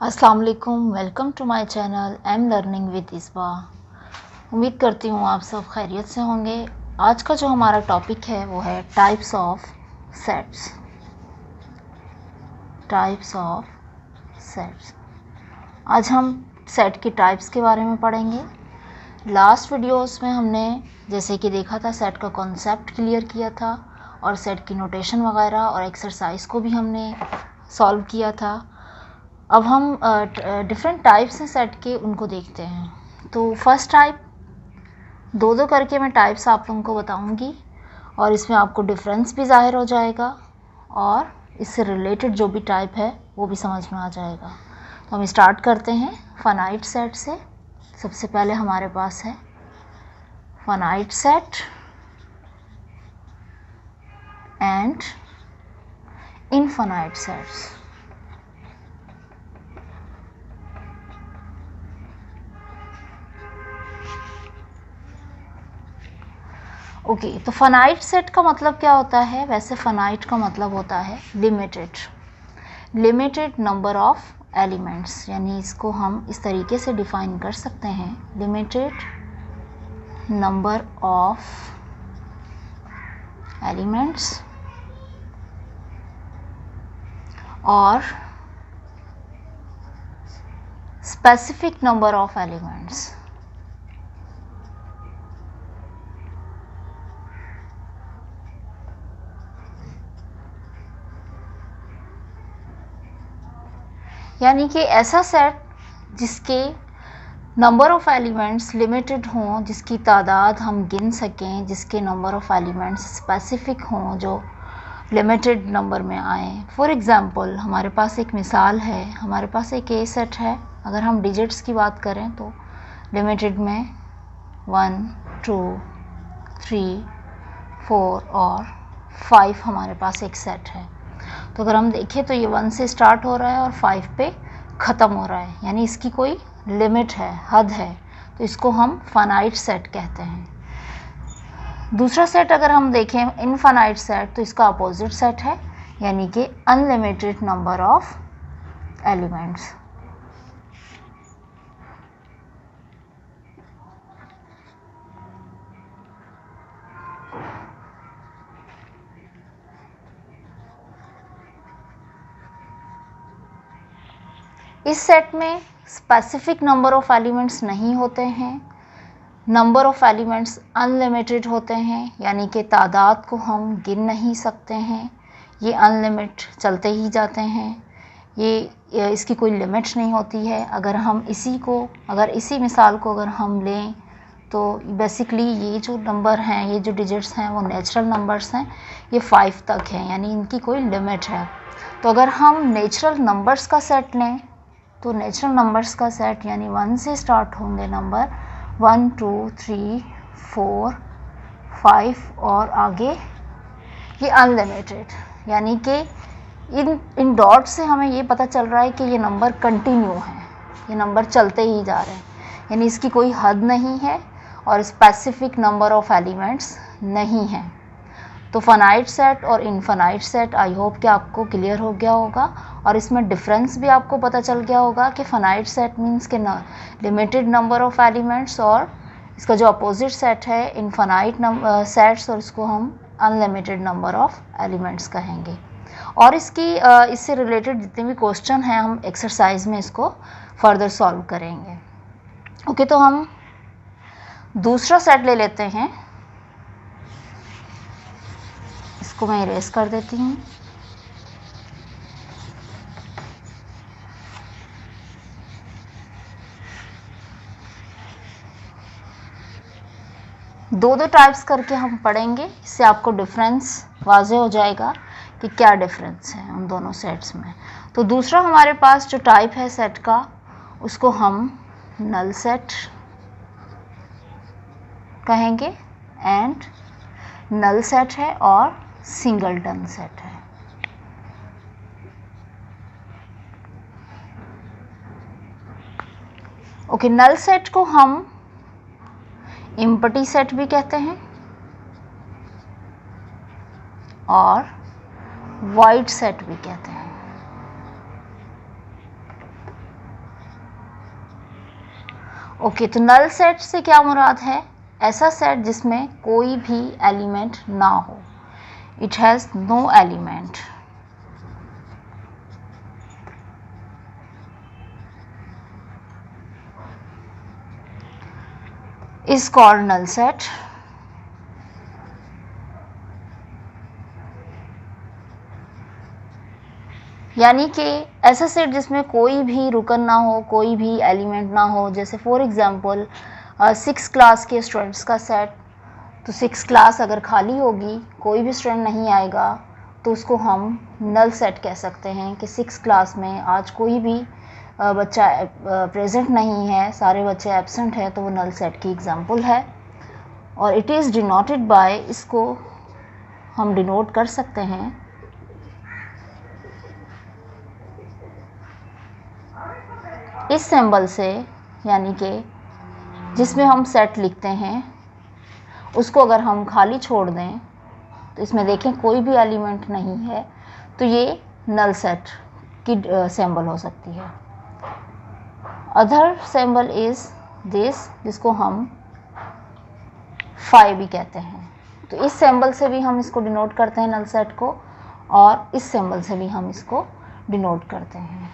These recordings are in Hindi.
अस्सलाम वालेकुम, welcome to my channel M learning with Isba. उम्मीद करती हूँ आप सब खैरियत से होंगे। आज का जो हमारा टॉपिक है वो है types of sets. Types of sets. आज हम सेट की टाइप्स के बारे में पढ़ेंगे। लास्ट वीडियोस में हमने जैसे कि देखा था, सेट का कॉन्सेप्ट क्लियर किया था और सेट की नोटेशन वगैरह और एक्सरसाइज को भी हमने सॉल्व किया था। अब हम डिफरेंट टाइप्स हैं सेट के, उनको देखते हैं। तो फर्स्ट टाइप, दो दो करके मैं टाइप्स आप लोगों को बताऊंगी और इसमें आपको डिफरेंस भी ज़ाहिर हो जाएगा और इससे रिलेटेड जो भी टाइप है वो भी समझ में आ जाएगा। तो हम स्टार्ट करते हैं फाइनाइट सेट से। सबसे पहले हमारे पास है finite set and infinite sets. Okay, तो फाइनाइट सेट का मतलब क्या होता है? वैसे फाइनाइट का मतलब होता है लिमिटेड नंबर ऑफ एलिमेंट्स, यानी इसको हम इस तरीके से डिफाइन कर सकते हैं, लिमिटेड नंबर ऑफ एलिमेंट्स और स्पेसिफिक नंबर ऑफ एलिमेंट्स। यानी कि ऐसा सेट जिसके नंबर ऑफ एलिमेंट्स लिमिटेड हों, जिसकी तादाद हम गिन सकें, जिसके नंबर ऑफ एलिमेंट्स स्पेसिफिक हों, जो लिमिटेड नंबर में आए। फॉर एग्ज़ाम्पल हमारे पास एक मिसाल है, हमारे पास एक ए सेट है। अगर हम डिजिट्स की बात करें तो लिमिटेड में 1, 2, 3, 4 और 5 हमारे पास एक सेट है। तो अगर हम देखें तो ये 1 से स्टार्ट हो रहा है और 5 पे ख़त्म हो रहा है, यानी इसकी कोई लिमिट है, हद है। तो इसको हम फाइनाइट सेट कहते हैं। दूसरा सेट अगर हम देखें इनफाइनाइट सेट, तो इसका अपोजिट सेट है, यानी कि अनलिमिटेड नंबर ऑफ एलिमेंट्स। इस सेट में स्पेसिफिक नंबर ऑफ एलिमेंट्स नहीं होते हैं, नंबर ऑफ एलिमेंट्स अनलिमिटेड होते हैं, यानी कि तादाद को हम गिन नहीं सकते हैं, ये अनलिमिट चलते ही जाते हैं, ये इसकी कोई लिमिट नहीं होती है। अगर इसी मिसाल को अगर हम लें तो बेसिकली ये जो नंबर हैं, ये जो डिजिट्स हैं वो नेचुरल नंबर्स हैं, ये 5 तक हैं, यानी इनकी कोई लिमिट है। तो अगर हम नेचुरल नंबर्स का सेट लें तो नेचुरल नंबर्स का सेट यानी 1 से स्टार्ट होंगे नंबर 1, 2, 3, 4, 5 और आगे ये अनलिमिटेड, यानी कि इन डॉट से हमें ये पता चल रहा है कि ये नंबर कंटिन्यू है, ये नंबर चलते ही जा रहे हैं, यानी इसकी कोई हद नहीं है और स्पेसिफिक नंबर ऑफ एलिमेंट्स नहीं है। तो फाइनाइट सेट और इनफाइनाइट सेट आई होप कि आपको क्लियर हो गया होगा और इसमें डिफरेंस भी आपको पता चल गया होगा कि फाइनाइट सेट मीन्स के लिमिटेड नंबर ऑफ एलिमेंट्स और इसका जो अपोजिट सेट है इनफाइनाइट सेट्स, और इसको हम अनलिमिटेड नंबर ऑफ एलिमेंट्स कहेंगे। और इससे रिलेटेड जितने भी क्वेश्चन हैं हम एक्सरसाइज में इसको फर्दर सॉल्व करेंगे। ओके, तो हम दूसरा सेट ले लेते हैं, इसको मैं इरेज कर देती हूँ। दो टाइप्स करके हम पढ़ेंगे, इससे आपको डिफरेंस वाज़ेह हो जाएगा कि क्या डिफरेंस है उन दोनों सेट्स में। तो दूसरा हमारे पास जो टाइप है सेट का, उसको हम नल सेट कहेंगे एंड नल सेट है और सिंगलटन सेट है। ओके, नल सेट को हम एम्प्टी सेट भी कहते हैं और वाइड सेट भी कहते हैं। ओके, तो नल सेट से क्या मुराद है? ऐसा सेट जिसमें कोई भी एलिमेंट ना हो, it has no element, is called null set. यानी कि ऐसा सेट जिसमें कोई भी रुकन ना हो, कोई भी एलिमेंट ना हो। जैसे फॉर एग्जांपल 6 क्लास के स्टूडेंट्स का सेट, तो 6 क्लास अगर खाली होगी, कोई भी स्टूडेंट नहीं आएगा, तो उसको हम नल सेट कह सकते हैं कि 6 क्लास में आज कोई भी बच्चा प्रेजेंट नहीं है, सारे बच्चे एब्सेंट हैं, तो वो नल सेट की एग्जांपल है। और इट इज़ डिनोटेड बाय, इसको हम डिनोट कर सकते हैं इस सिंबल से, यानी कि जिसमें हम सेट लिखते हैं उसको अगर हम खाली छोड़ दें, तो इसमें देखें कोई भी एलिमेंट नहीं है, तो ये नल सेट की सिंबल हो सकती है। अदर सिंबल इज दिस, जिसको हम 5 भी कहते हैं। तो इस सिंबल से भी हम इसको डिनोट करते हैं नल सेट को, और इस सिंबल से भी हम इसको डिनोट करते हैं।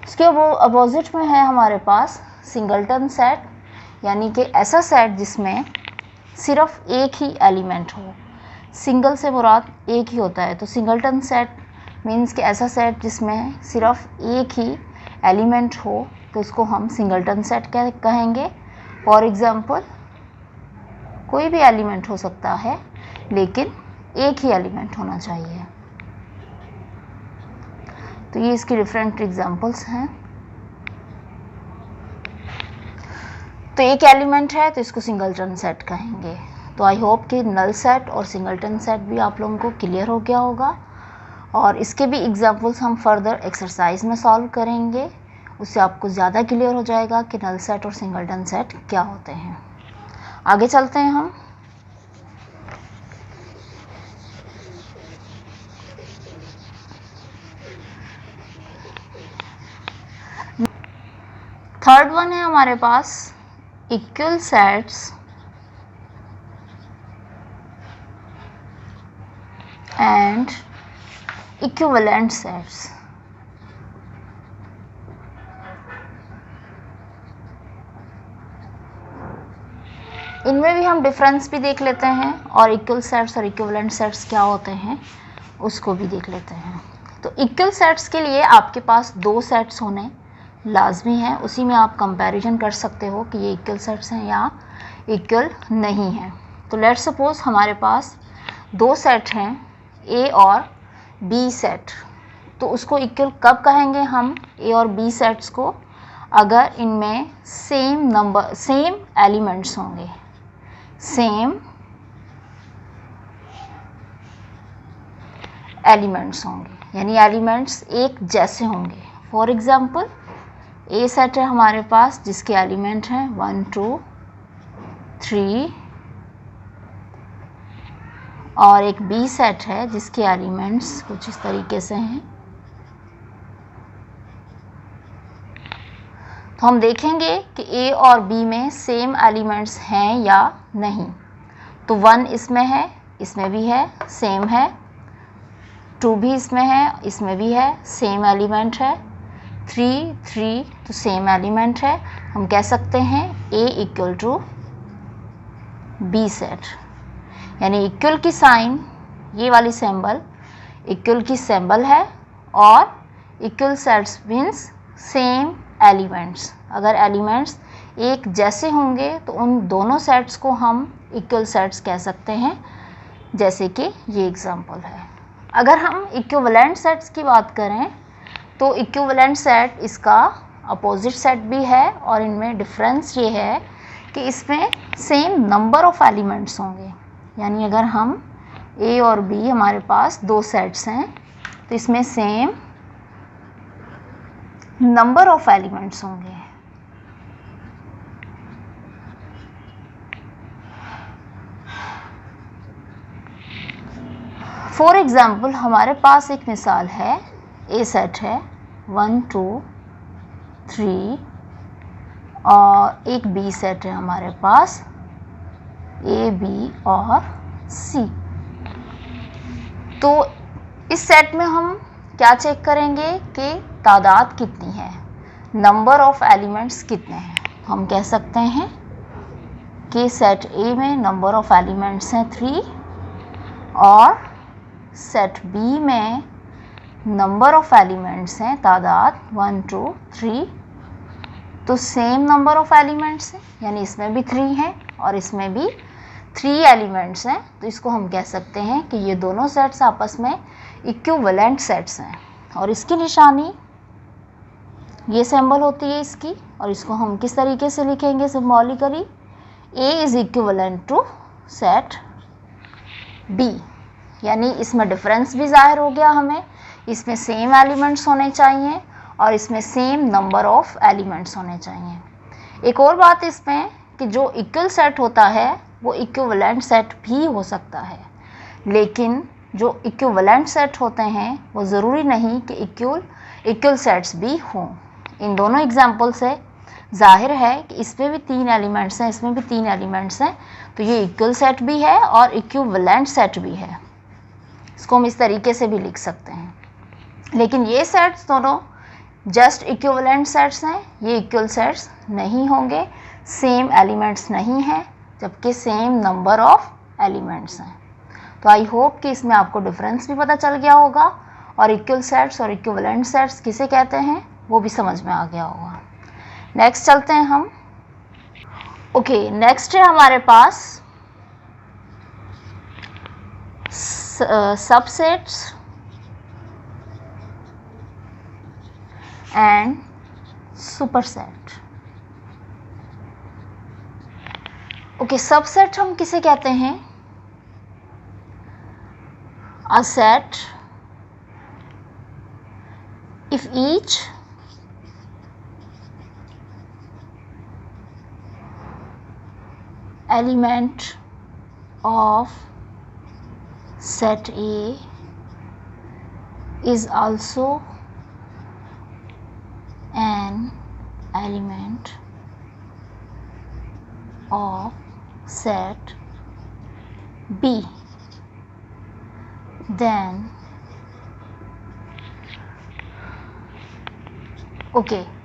इसके वो अपोजिट में है हमारे पास सिंगलटन सेट, यानी कि ऐसा सेट जिसमें सिर्फ एक ही एलिमेंट हो। सिंगल से मुराद एक ही होता है, तो सिंगलटन सेट मीन्स कि ऐसा सेट जिसमें सिर्फ एक ही एलिमेंट हो, तो उसको हम सिंगलटन सेट कहेंगे। फॉर एग्जांपल कोई भी एलिमेंट हो सकता है, लेकिन एक ही एलिमेंट होना चाहिए। तो ये इसकी डिफरेंट एग्जांपल्स हैं। तो एक एलिमेंट है तो इसको सिंगलटन सेट कहेंगे। तो आई होप कि नल सेट और सिंगलटन सेट भी आप लोगों को क्लियर हो गया होगा, और इसके भी एग्जांपल्स हम फर्दर एक्सरसाइज में सॉल्व करेंगे। उससे आपको ज़्यादा क्लियर हो जाएगा कि नल सेट और सिंगलटन सेट क्या होते हैं। आगे चलते हैं हम। थर्ड वन है हमारे पास equal sets and equivalent sets. इनमें भी हम डिफरेंस भी देख लेते हैं, और इक्वल सेट्स और इक्विवेलेंट सेट्स क्या होते हैं उसको भी देख लेते हैं। तो इक्वल सेट्स के लिए आपके पास 2 सेट्स होने लाजमी है, उसी में आप कंपैरिजन कर सकते हो कि ये इक्वल सेट्स हैं या इक्वल नहीं हैं। तो लेट्स सपोज हमारे पास 2 सेट हैं, ए और बी सेट। तो उसको इक्वल कब कहेंगे हम ए और बी सेट्स को? अगर इनमें सेम एलिमेंट्स होंगे, सेम एलिमेंट्स होंगे, यानी एलिमेंट्स एक जैसे होंगे। फॉर एग्जांपल ए सेट है हमारे पास जिसके एलिमेंट हैं 1 2 3, और एक बी सेट है जिसके एलिमेंट्स कुछ इस तरीके से हैं। तो हम देखेंगे कि ए और बी में सेम एलिमेंट्स हैं या नहीं। तो 1 इसमें है, इसमें भी है, सेम है। 2 भी इसमें है, इसमें भी है, सेम एलिमेंट है। 3 तो सेम एलिमेंट है। हम कह सकते हैं ए इक्वल टू बी सेट, यानी इक्वल की साइन, ये वाली सिंबल इक्वल की सिंबल है, और equal sets means same elements. अगर एलिमेंट्स एक जैसे होंगे तो उन दोनों सेट्स को हम इक्वल सेट्स कह सकते हैं, जैसे कि ये एग्जांपल है। अगर हम इक्विवेलेंट सेट्स की बात करें तो इक्विवेलेंट सेट इसका अपोजिट सेट भी है, और इनमें डिफरेंस ये है कि इसमें सेम नंबर ऑफ एलिमेंट्स होंगे। यानी अगर हम ए और बी हमारे पास 2 सेट्स हैं, तो इसमें सेम नंबर ऑफ एलिमेंट्स होंगे। फॉर एग्जाम्पल हमारे पास एक मिसाल है, ए सेट है 1 2 3 और एक बी सेट है हमारे पास, ए, बी और सी। तो इस सेट में हम क्या चेक करेंगे कि तादाद कितनी है, नंबर ऑफ एलिमेंट्स कितने हैं। हम कह सकते हैं कि सेट ए में नंबर ऑफ एलिमेंट्स हैं 3 और सेट बी में नंबर ऑफ एलिमेंट्स हैं तादाद 1 2 3। तो सेम नंबर ऑफ एलिमेंट्स हैं, यानी इसमें भी 3 हैं और इसमें भी 3 एलिमेंट्स हैं। तो इसको हम कह सकते हैं कि ये दोनों सेट्स आपस में इक्विवेलेंट सेट्स हैं। और इसकी निशानी ये सिंबल होती है इसकी, और इसको हम किस तरीके से लिखेंगे symbolically, A is equivalent to set B, यानी इसमें डिफरेंस भी जाहिर हो गया हमें, इसमें सेम एलिमेंट्स होने चाहिए और इसमें सेम नंबर ऑफ एलिमेंट्स होने चाहिए। एक और बात इसमें कि जो इक्वल सेट होता है वो इक्विवेलेंट सेट भी हो सकता है, लेकिन जो इक्विवेलेंट सेट होते हैं वो ज़रूरी नहीं कि इक्वल सेट्स भी हों। इन दोनों एग्जाम्पल से जाहिर है कि इसमें भी 3 एलिमेंट्स हैं, इसमें भी 3 एलिमेंट्स हैं, तो ये इक्वल सेट भी है और इक्विवेलेंट सेट भी है। इसको हम इस तरीके से भी लिख सकते हैं। लेकिन ये सेट्स दोनों जस्ट इक्विवेलेंट सेट्स हैं, ये इक्वल सेट्स नहीं होंगे, सेम एलिमेंट्स नहीं हैं, जबकि सेम नंबर ऑफ एलिमेंट्स हैं। तो आई होप कि इसमें आपको डिफरेंस भी पता चल गया होगा और इक्वल सेट्स और इक्विवेलेंट सेट्स किसे कहते हैं वो भी समझ में आ गया होगा। नेक्स्ट चलते हैं हम। ओके, नेक्स्ट है हमारे पास subsets and superset. Okay, subset हम किसे कहते हैं, a set if each element of set A is also an element of set B, then okay